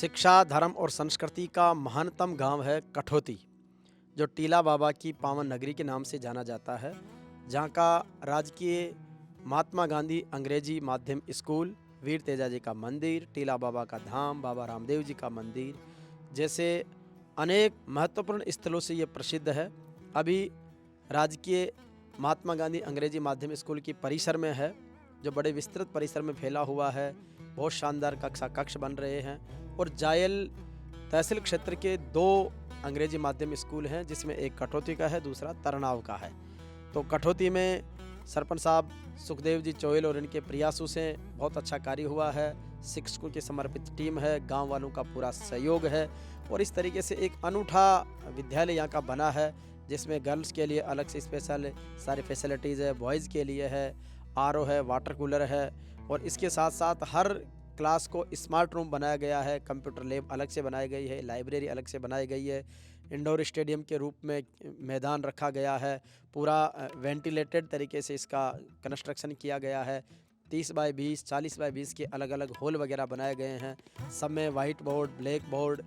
शिक्षा, धर्म और संस्कृति का महानतम गांव है कठौती, जो टीला बाबा की पावन नगरी के नाम से जाना जाता है। जहां का राजकीय महात्मा गांधी अंग्रेजी माध्यम स्कूल, वीर तेजा जी का मंदिर, टीला बाबा का धाम, बाबा रामदेव जी का मंदिर जैसे अनेक महत्वपूर्ण स्थलों से ये प्रसिद्ध है। अभी राजकीय महात्मा गांधी अंग्रेजी माध्यम स्कूल की परिसर में है, जो बड़े विस्तृत परिसर में फैला हुआ है। बहुत शानदार कक्ष बन रहे हैं। और जायल तहसील क्षेत्र के 2 अंग्रेजी माध्यम स्कूल हैं, जिसमें एक कठौती का है, दूसरा तरनाव का है। तो कठौती में सरपंच साहब सुखदेव जी चोइल और इनके प्रयासों से बहुत अच्छा कार्य हुआ है। शिक्षकों की समर्पित टीम है, गांव वालों का पूरा सहयोग है और इस तरीके से एक अनूठा विद्यालय यहाँ का बना है, जिसमें गर्ल्स के लिए अलग से स्पेशल सारी फैसिलिटीज़ है, बॉयज़ के लिए है, आरओ है, वाटर कूलर है और इसके साथ साथ हर क्लास को स्मार्ट रूम बनाया गया है। कंप्यूटर लैब अलग से बनाई गई है, लाइब्रेरी अलग से बनाई गई है, इंडोर स्टेडियम के रूप में मैदान रखा गया है। पूरा वेंटिलेटेड तरीके से इसका कंस्ट्रक्शन किया गया है। 30 बाय 20, 40 बाय 20 के अलग अलग हॉल वगैरह बनाए गए हैं। सब में वाइट बोर्ड, ब्लैक बोर्ड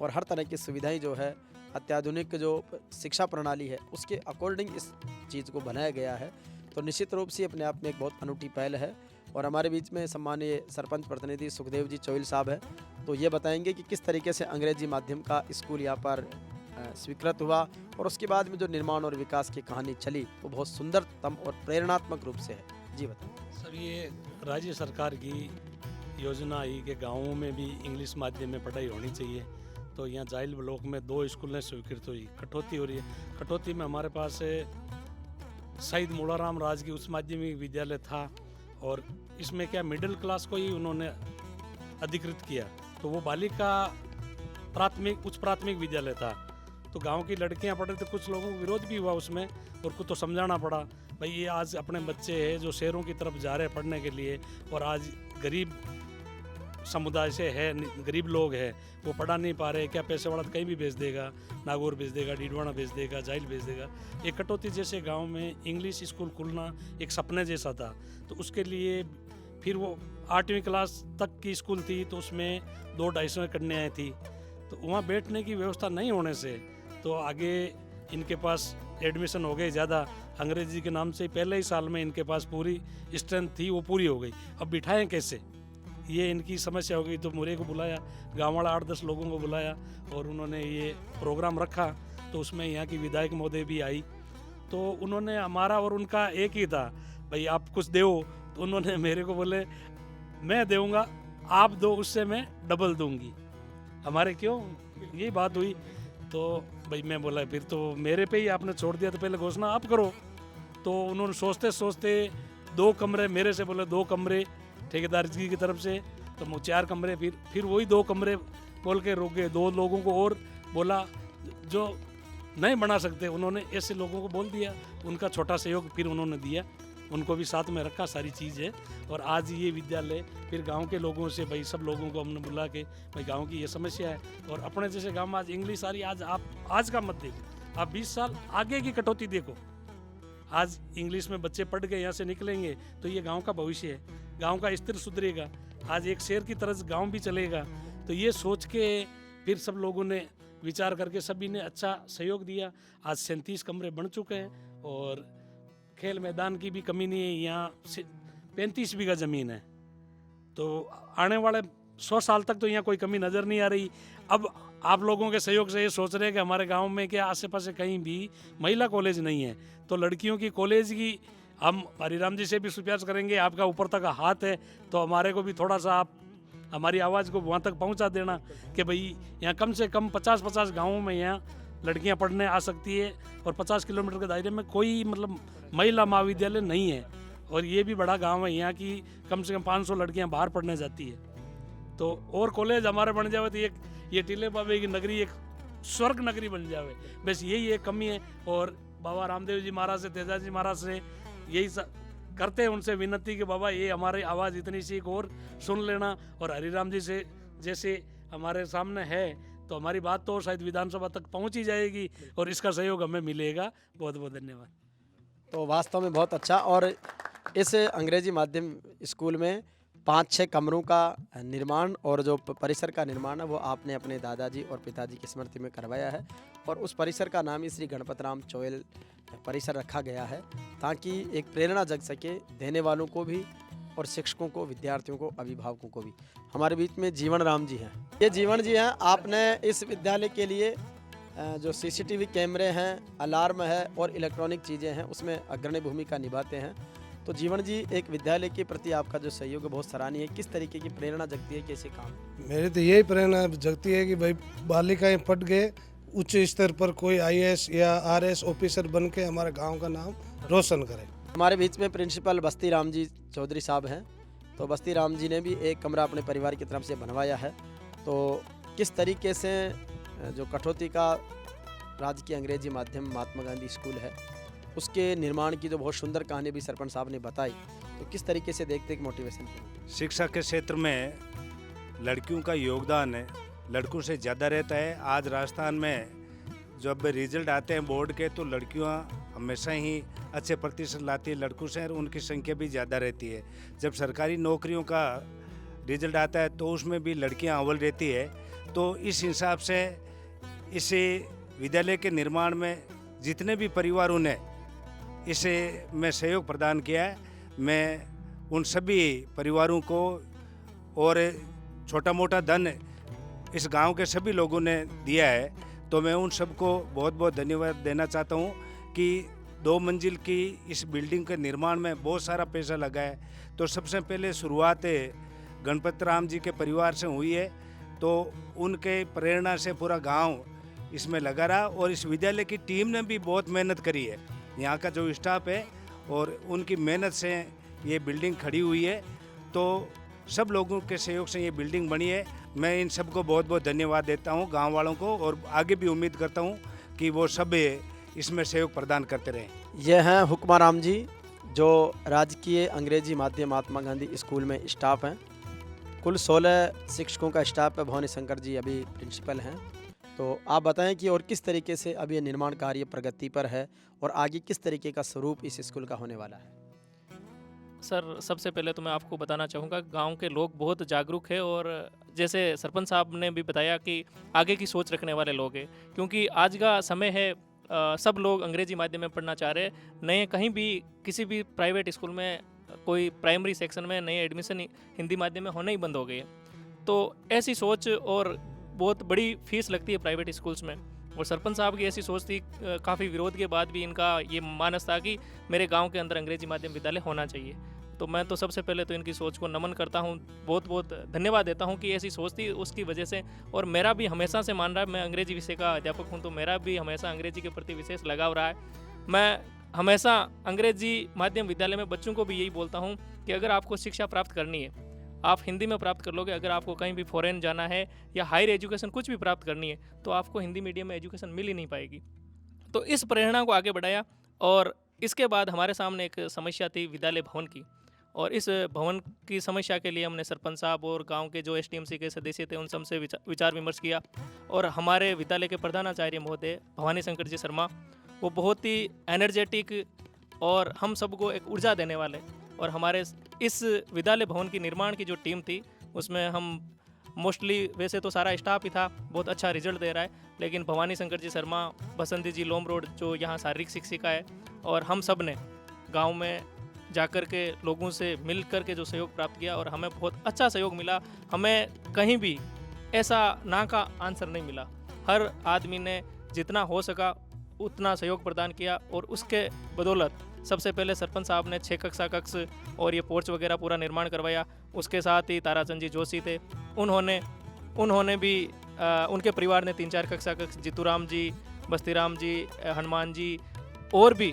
और हर तरह की सुविधाएं जो है अत्याधुनिक जो शिक्षा प्रणाली है उसके अकॉर्डिंग इस चीज़ को बनाया गया है। तो निश्चित रूप से अपने आप में एक बहुत अनूठी पहल है। और हमारे बीच में सम्मानीय सरपंच प्रतिनिधि सुखदेव जी चोइल साहब हैं, तो ये बताएंगे कि किस तरीके से अंग्रेजी माध्यम का स्कूल यहाँ पर स्वीकृत हुआ और उसके बाद में जो निर्माण और विकास की कहानी चली वो बहुत सुंदरतम और प्रेरणात्मक रूप से है। जी बताएं सर। ये राज्य सरकार की योजना आई कि गाँवों में भी इंग्लिश माध्यम में पढ़ाई होनी चाहिए। तो यहाँ जाइल ब्लॉक में 2 स्कूलें स्वीकृत हुई, कठौती हो रही है। कठौती में हमारे पास शहीद मूलाराम राजकीय उच्च माध्यमिक विद्यालय था और इसमें क्या मिडिल क्लास को ही उन्होंने अधिकृत किया। तो वो बालिका उच्च प्राथमिक विद्यालय था। तो गांव की लड़कियां पढ़ रही थी, कुछ लोगों को विरोध भी हुआ उसमें और कुछ तो समझाना पड़ा, भाई ये आज अपने बच्चे हैं जो शहरों की तरफ जा रहे हैं पढ़ने के लिए और आज गरीब समुदाय से है, गरीब लोग हैं, वो पढ़ा नहीं पा रहे, क्या पैसे वाला कहीं भी भेज देगा, नागौर भेज देगा, डीडवाना भेज देगा, जाइल भेज देगा। एक कटौती जैसे गांव में इंग्लिश स्कूल खुलना एक सपने जैसा था। तो उसके लिए फिर वो 8वीं क्लास तक की स्कूल थी, तो उसमें 200-250 कन्याएँ थी। तो वहाँ बैठने की व्यवस्था नहीं होने से तो आगे इनके पास एडमिशन हो गए ज़्यादा। अंग्रेजी के नाम से पहले ही साल में इनके पास पूरी स्ट्रेंथ थी, वो पूरी हो गई। अब बिठाएं कैसे, ये इनकी समस्या हो गई। तो मुझे को बुलाया, गाँव वाला 8-10 लोगों को बुलाया और उन्होंने ये प्रोग्राम रखा। तो उसमें यहाँ की विधायक महोदय भी आई। तो उन्होंने हमारा और उनका एक ही था, भाई आप कुछ दो। तो उन्होंने मेरे को बोले मैं दूंगा, आप दो उससे मैं डबल दूंगी। हमारे क्यों यही बात हुई। तो भाई मैं बोला फिर तो मेरे पे ही आपने छोड़ दिया, तो पहले घोषणा आप करो। तो उन्होंने सोचते सोचते 2 कमरे मेरे से बोले, 2 कमरे ठेकेदार जी की तरफ से, तो 4 कमरे, फिर वही 2 कमरे बोल के रोक गए। 2 लोगों को और बोला जो नहीं बना सकते, उन्होंने ऐसे लोगों को बोल दिया। उनका छोटा सहयोग फिर उन्होंने दिया, उनको भी साथ में रखा, सारी चीज़ है। और आज ये विद्यालय फिर गांव के लोगों से, भाई सब लोगों को हमने बुला के, भाई गांव की ये समस्या है और अपने जैसे गांव में आज इंग्लिश आ रही। आज आप आज का मत देखो, आप 20 साल आगे की कटौती देखो। आज इंग्लिश में बच्चे पढ़ के यहाँ से निकलेंगे तो ये गांव का भविष्य है, गांव का स्थिर सुधरेगा। आज एक शहर की तरह गांव भी चलेगा। तो ये सोच के फिर सब लोगों ने विचार करके सभी ने अच्छा सहयोग दिया। आज 37 कमरे बन चुके हैं और खेल मैदान की भी कमी नहीं है। यहाँ 35 बीघा ज़मीन है। तो आने वाले 100 साल तक तो यहाँ कोई कमी नज़र नहीं आ रही। अब आप लोगों के सहयोग से ये सोच रहे हैं कि हमारे गांव में क्या आसे पासे कहीं भी महिला कॉलेज नहीं है, तो लड़कियों की कॉलेज की हम हरिराम जी से भी सुप्रयास करेंगे। आपका ऊपर तक हाथ है तो हमारे को भी थोड़ा सा आप हमारी आवाज़ को वहाँ तक पहुँचा देना कि भाई यहाँ कम से कम 50-50 गाँवों में यहाँ लड़कियाँ पढ़ने आ सकती है और 50 किलोमीटर के दायरे में कोई मतलब महिला महाविद्यालय नहीं है। और ये भी बड़ा गांव है, यहाँ की कम से कम 500 लड़कियाँ बाहर पढ़ने जाती है। तो और कॉलेज हमारे बन जावे तो ये टीले बाबे की नगरी एक स्वर्ग नगरी बन जावे। बस यही एक कमी है। और बाबा रामदेव जी महाराज से, तेजा जी महाराज से यही करते हैं उनसे विनती कि बाबा ये हमारी आवाज़ इतनी सी और सुन लेना। और हरिराम जी से जैसे हमारे सामने है तो हमारी बात तो शायद विधानसभा तक पहुंच ही जाएगी और इसका सहयोग हमें मिलेगा। बहुत बहुत धन्यवाद। तो वास्तव में बहुत अच्छा। और इस अंग्रेजी माध्यम स्कूल में 5-6 कमरों का निर्माण और जो परिसर का निर्माण है वो आपने अपने दादाजी और पिताजी की स्मृति में करवाया है और उस परिसर का नाम ही श्री गणपत राम चोयल परिसर रखा गया है ताकि एक प्रेरणा जग सके देने वालों को भी और शिक्षकों को, विद्यार्थियों को, अभिभावकों को भी। हमारे बीच में जीवन राम जी हैं। ये जीवन जी हैं, आपने इस विद्यालय के लिए जो सीसीटीवी कैमरे हैं, अलार्म है और इलेक्ट्रॉनिक चीज़ें हैं उसमें अग्रणी भूमिका निभाते हैं। तो जीवन जी, एक विद्यालय के प्रति आपका जो सहयोग है बहुत सराहनीय है। किस तरीके की प्रेरणा जगती है कि ऐसे काम? मेरी तो यही प्रेरणा जगती है कि भाई बालिकाएं पढ़ गए उच्च स्तर पर कोई आईएएस या आरएस ऑफिसर बन के हमारे गांव का नाम रोशन करे। हमारे बीच में प्रिंसिपल बस्ती राम जी चौधरी साहब हैं। तो बस्ती राम जी ने भी एक कमरा अपने परिवार की तरफ से बनवाया है। तो किस तरीके से जो कठौती का राजकीय अंग्रेजी माध्यम महात्मा गांधी स्कूल है उसके निर्माण की जो बहुत सुंदर कहानी भी सरपंच साहब ने बताई, तो किस तरीके से देखते हैं मोटिवेशन? शिक्षा के क्षेत्र में लड़कियों का योगदान लड़कों से ज़्यादा रहता है। आज राजस्थान में जब रिजल्ट आते हैं बोर्ड के तो लड़कियां हमेशा ही अच्छे प्रतिशत लाती है लड़कों से और उनकी संख्या भी ज़्यादा रहती है। जब सरकारी नौकरियों का रिजल्ट आता है तो उसमें भी लड़कियां अव्वल रहती है। तो इस हिसाब से इस विद्यालय के निर्माण में जितने भी परिवारों ने इसे में सहयोग प्रदान किया है, मैं उन सभी परिवारों को और छोटा मोटा धन इस गांव के सभी लोगों ने दिया है, तो मैं उन सबको बहुत बहुत धन्यवाद देना चाहता हूं कि 2 मंजिल की इस बिल्डिंग के निर्माण में बहुत सारा पैसा लगा है। तो सबसे पहले शुरुआत गणपत राम जी के परिवार से हुई है, तो उनके प्रेरणा से पूरा गांव इसमें लगा रहा और इस विद्यालय की टीम ने भी बहुत मेहनत करी है। यहाँ का जो स्टाफ है और उनकी मेहनत से ये बिल्डिंग खड़ी हुई है। तो सब लोगों के सहयोग से ये बिल्डिंग बनी है। मैं इन सबको बहुत बहुत धन्यवाद देता हूँ गांव वालों को और आगे भी उम्मीद करता हूँ कि वो सब इसमें सहयोग प्रदान करते रहें। ये हैं हुक्मा राम जी जो राजकीय अंग्रेजी माध्यम महात्मा गांधी स्कूल में स्टाफ हैं। कुल 16 शिक्षकों का स्टाफ है। भवानी शंकर जी अभी प्रिंसिपल हैं। तो आप बताएं कि और किस तरीके से अभी ये निर्माण कार्य प्रगति पर है और आगे किस तरीके का स्वरूप इस स्कूल का होने वाला है? सर, सबसे पहले तो मैं आपको बताना चाहूँगा गांव के लोग बहुत जागरूक है और जैसे सरपंच साहब ने भी बताया कि आगे की सोच रखने वाले लोग हैं, क्योंकि आज का समय है सब लोग अंग्रेजी माध्यम में पढ़ना चाह रहे हैं। नए कहीं भी किसी भी प्राइवेट स्कूल में कोई प्राइमरी सेक्शन में नए एडमिशन हिंदी माध्यम में होना ही बंद हो गई है। तो ऐसी सोच और बहुत बड़ी फीस लगती है प्राइवेट स्कूल्स में, और सरपंच साहब की ऐसी सोच थी। काफ़ी विरोध के बाद भी इनका ये मानस था कि मेरे गांव के अंदर अंग्रेजी माध्यम विद्यालय होना चाहिए। तो मैं तो सबसे पहले तो इनकी सोच को नमन करता हूँ, बहुत बहुत धन्यवाद देता हूँ कि ऐसी सोच थी उसकी वजह से। और मेरा भी हमेशा से मान रहा है, मैं अंग्रेजी विषय का अध्यापक हूँ, तो मेरा भी हमेशा अंग्रेजी के प्रति विशेष लगाव रहा है। मैं हमेशा अंग्रेजी माध्यम विद्यालय में बच्चों को भी यही बोलता हूँ कि अगर आपको शिक्षा प्राप्त करनी है आप हिंदी में प्राप्त कर लोगे। अगर आपको कहीं भी फॉरेन जाना है या हायर एजुकेशन कुछ भी प्राप्त करनी है तो आपको हिंदी मीडियम में एजुकेशन मिल ही नहीं पाएगी। तो इस प्रेरणा को आगे बढ़ाया और इसके बाद हमारे सामने एक समस्या थी विद्यालय भवन की, और इस भवन की समस्या के लिए हमने सरपंच साहब और गांव के जो एसटीएमसी के सदस्य थे उन सबसे विचार विमर्श किया। और हमारे विद्यालय के प्रधानाचार्य महोदय भवानी शंकर जी शर्मा, वो बहुत ही एनर्जेटिक और हम सबको एक ऊर्जा देने वाले, और हमारे इस विद्यालय भवन की निर्माण की जो टीम थी उसमें हम मोस्टली, वैसे तो सारा स्टाफ ही था, बहुत अच्छा रिजल्ट दे रहा है, लेकिन भवानी शंकर जी शर्मा, बसंती जी लोम रोड जो यहाँ शारीरिक शिक्षिका है, और हम सब ने गांव में जाकर के लोगों से मिल कर के जो सहयोग प्राप्त किया और हमें बहुत अच्छा सहयोग मिला। हमें कहीं भी ऐसा ना का आंसर नहीं मिला। हर आदमी ने जितना हो सका उतना सहयोग प्रदान किया, और उसके बदौलत सबसे पहले सरपंच साहब ने 6 कक्षा कक्ष और ये पोर्च वगैरह पूरा निर्माण करवाया। उसके साथ ही ताराचंद जी जोशी थे, उन्होंने भी उनके परिवार ने 3-4 कक्षा कक्ष, जीतूराम जी, बस्तीराम जी, हनुमान जी, और भी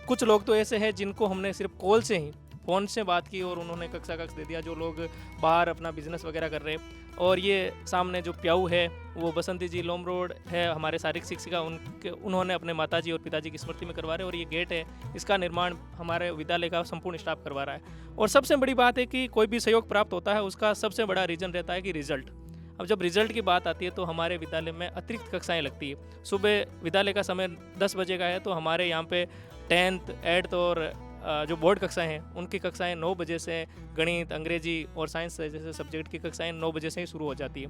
कुछ लोग तो ऐसे हैं जिनको हमने सिर्फ कॉल से ही फ़ोन से बात की और उन्होंने कक्षा कक्ष दे दिया, जो लोग बाहर अपना बिजनेस वगैरह कर रहे हैं। और ये सामने जो प्याऊ है वो बसंती जी लोम रोड है, हमारे शारीरिक शिक्षिका, उन्होंने अपने माताजी और पिताजी की स्मृति में करवा रहे हैं। और ये गेट है, इसका निर्माण हमारे विद्यालय का संपूर्ण स्टाफ करवा रहा है। और सबसे बड़ी बात है कि कोई भी सहयोग प्राप्त होता है उसका सबसे बड़ा रीज़न रहता है कि रिजल्ट। अब जब रिजल्ट की बात आती है तो हमारे विद्यालय में अतिरिक्त कक्षाएँ लगती है। सुबह विद्यालय का समय 10 बजे का है, तो हमारे यहाँ पे 10th, 8th और जो बोर्ड कक्षाएं हैं उनकी कक्षाएं 9 बजे से, गणित, अंग्रेजी और साइंस जैसे सब्जेक्ट की कक्षाएं 9 बजे से ही शुरू हो जाती है।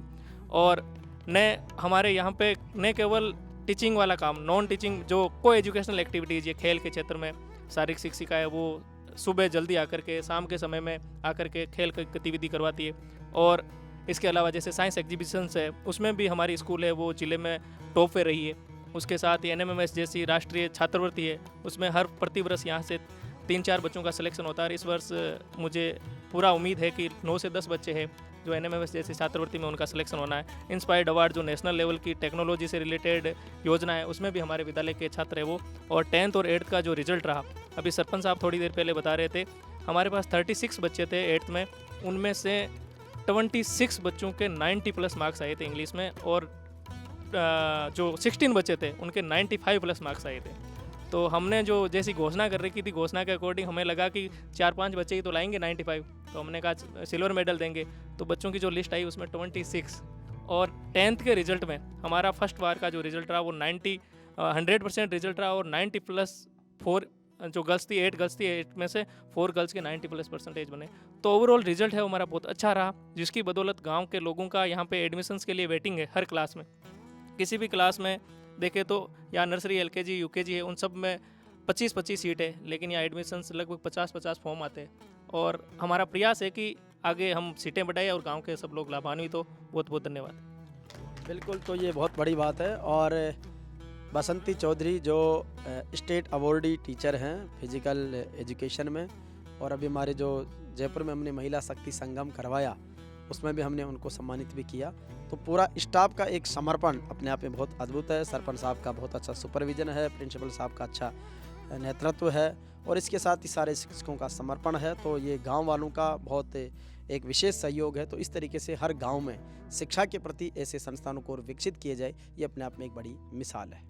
और न हमारे यहाँ पे न केवल टीचिंग वाला काम, नॉन टीचिंग जो को एजुकेशनल एक्टिविटीज़, ये खेल के क्षेत्र में शारीरिक शिक्षिका है वो सुबह जल्दी आकर के, शाम के समय में आकर के खेल की गतिविधि करवाती है। और इसके अलावा जैसे साइंस एग्जीबिशंस है उसमें भी हमारी स्कूल है वो ज़िले में टॉप पे रही है। उसके साथ ही NMMS जैसी राष्ट्रीय छात्रवृत्ति है, उसमें हर प्रतिवर्ष यहाँ से 3-4 बच्चों का सिलेक्शन होता है। इस वर्ष मुझे पूरा उम्मीद है कि 9 से 10 बच्चे हैं जो NMMS जैसी छात्रवृत्ति में उनका सिलेक्शन होना है। इंस्पायर्ड अवार्ड जो नेशनल लेवल की टेक्नोलॉजी से रिलेटेड योजना है उसमें भी हमारे विद्यालय के छात्र है वो। और 10th और 8th का जो रिजल्ट रहा, अभी सरपंच साहब थोड़ी देर पहले बता रहे थे, हमारे पास 36 बच्चे थे 8th में, उनमें से 26 बच्चों के 90+ मार्क्स आए थे इंग्लिश में, और जो 16 बच्चे थे उनके 95+ मार्क्स आए थे। तो हमने जो जैसी घोषणा कर रखी थी, घोषणा के अकॉर्डिंग हमें लगा कि 4-5 बच्चे ही तो लाएंगे 95, तो हमने कहा सिल्वर मेडल देंगे। तो बच्चों की जो लिस्ट आई उसमें 26, और 10th के रिजल्ट में हमारा फर्स्ट बार का जो रिजल्ट रहा वो 100% रिजल्ट रहा, और 90+4 जो गर्ल्स थी, 8 गर्ल्स थी, 8 में से 4 गर्ल्स के 90+% बने। तो ओवरऑल रिजल्ट है हमारा बहुत अच्छा रहा, जिसकी बदौलत गांव के लोगों का यहाँ पे एडमिशन्स के लिए वेटिंग है हर क्लास में। किसी भी क्लास में देखें तो या नर्सरी, LKG, UKG है, उन सब में 25-25 सीट है, लेकिन यहाँ एडमिशन्स लगभग 50-50 फॉर्म आते हैं। और हमारा प्रयास है कि आगे हम सीटें बढ़ाएं और गांव के सब लोग लाभान्वित हो। बहुत बहुत धन्यवाद। बिल्कुल, तो ये बहुत बड़ी बात है। और बसंती चौधरी जो स्टेट अवॉर्डी टीचर हैं फिजिकल एजुकेशन में, और अभी हमारे जो जयपुर में हमने महिला शक्ति संगम करवाया उसमें भी हमने उनको सम्मानित भी किया। तो पूरा स्टाफ का एक समर्पण अपने आप में बहुत अद्भुत है। सरपंच साहब का बहुत अच्छा सुपरविजन है, प्रिंसिपल साहब का अच्छा नेतृत्व है, और इसके साथ ही सारे शिक्षकों का समर्पण है। तो ये गांव वालों का बहुत एक विशेष सहयोग है। तो इस तरीके से हर गांव में शिक्षा के प्रति ऐसे संस्थानों को विकसित किए जाए, ये अपने आप में एक बड़ी मिसाल है।